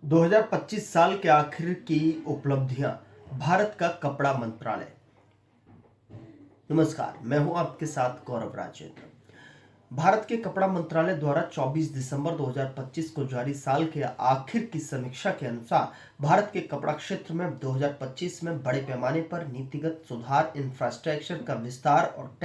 2025 साल के आखिर की उपलब्धियां। भारत का कपड़ा मंत्रालय। नमस्कार, मैं हूं आपके साथ गौरव राजेंद्र। भारत के कपड़ा मंत्रालय द्वारा 24 दिसंबर 2025 को जारी साल के आखिर की समीक्षा के अनुसार भारत के कपड़ा क्षेत्र में 2025 में बड़े पैमाने पर नीतिगत सुधार, इंफ्रास्ट्रक्चर का विस्तार और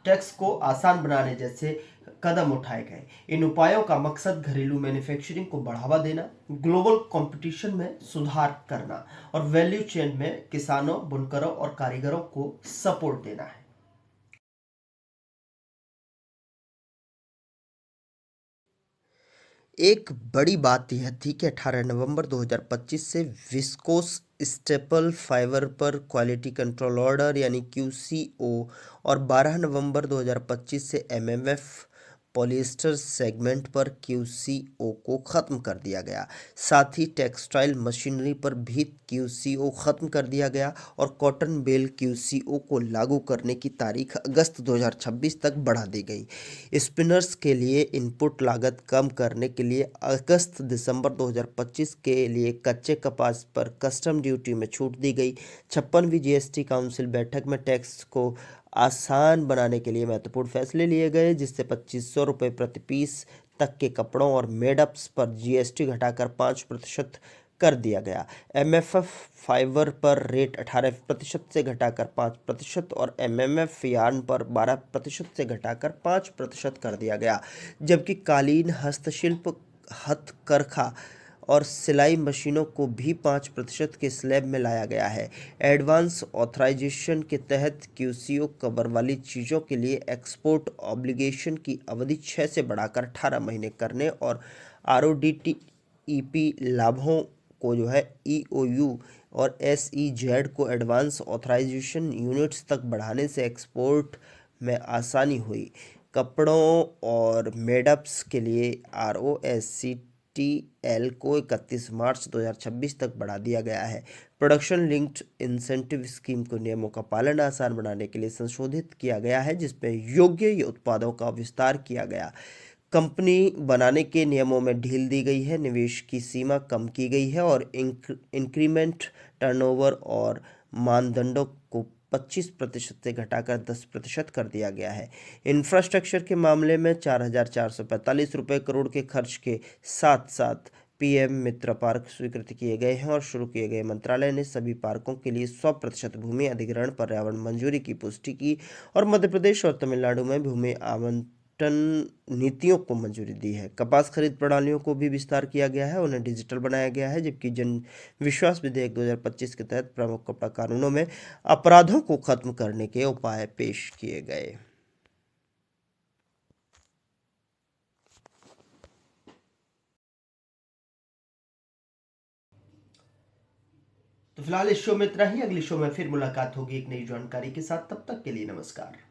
टैक्स को आसान बनाने जैसे कदम उठाए गए। इन उपायों का मकसद घरेलू मैन्युफैक्चरिंग को बढ़ावा देना, ग्लोबल कंपटीशन में सुधार करना और वैल्यू चेन में किसानों, बुनकरों और कारीगरों को सपोर्ट देना है। एक बड़ी बात यह थी कि 18 नवंबर 2025 से विस्कोस स्टेपल फाइबर पर क्वालिटी कंट्रोल ऑर्डर यानी QCO और 12 नवंबर 2025 से MMF पॉलिएस्टर सेगमेंट पर QCO को ख़त्म कर दिया गया। साथ ही टेक्सटाइल मशीनरी पर भी QCO ख़त्म कर दिया गया और कॉटन बेल QCO को लागू करने की तारीख अगस्त 2026 तक बढ़ा दी गई। स्पिनर्स के लिए इनपुट लागत कम करने के लिए अगस्त दिसंबर 2025 के लिए कच्चे कपास पर कस्टम ड्यूटी में छूट दी गई। 56वीं GST काउंसिल बैठक में टैक्स को आसान बनाने के लिए महत्वपूर्ण फैसले लिए गए, जिससे 2500 रुपये प्रति पीस तक के कपड़ों और मेडअप्स पर GST घटाकर 5% कर दिया गया। MFF फाइबर पर रेट 18% से घटाकर 5% और MMF यार्न पर 12% से घटाकर 5% कर दिया गया, जबकि कालीन, हस्तशिल्प, हथकरघा और सिलाई मशीनों को भी 5% के स्लैब में लाया गया है। एडवांस ऑथराइजेशन के तहत QCO कवर वाली चीज़ों के लिए एक्सपोर्ट ऑब्लिगेशन की अवधि 6 से बढ़ाकर 18 महीने करने और RODTEP लाभों को EOU और SEZ को एडवांस ऑथराइजेशन यूनिट्स तक बढ़ाने से एक्सपोर्ट में आसानी हुई। कपड़ों और मेडअप्स के लिए ROSCTL को 31 मार्च 2026 तक बढ़ा दिया गया है। प्रोडक्शन लिंक्ड इंसेंटिव स्कीम को नियमों का पालन आसान बनाने के लिए संशोधित किया गया है, जिसमें योग्य उत्पादों का विस्तार किया गया। कंपनी बनाने के नियमों में ढील दी गई है। निवेश की सीमा कम की गई है और इंक्रीमेंट टर्नओवर और मानदंडों को 25% से घटाकर 10% कर दिया गया है। इंफ्रास्ट्रक्चर के मामले में 4,445 रुपये करोड़ के खर्च के साथ साथ PM मित्र पार्क स्वीकृत किए गए हैं और शुरू किए गए। मंत्रालय ने सभी पार्कों के लिए 100% भूमि अधिग्रहण पर्यावरण मंजूरी की पुष्टि की और मध्य प्रदेश और तमिलनाडु में भूमि आवंटन नीतियों को मंजूरी दी है। कपास खरीद प्रणालियों को भी विस्तार किया गया है, उन्हें डिजिटल बनाया गया है, जबकि जन विश्वास विधेयक 2025 के तहत प्रमुख कपड़ा कानूनों में अपराधों को खत्म करने के उपाय पेश किए गए। तो फिलहाल इस शो में इतना ही। अगले शो में फिर मुलाकात होगी एक नई जानकारी के साथ। तब तक के लिए नमस्कार।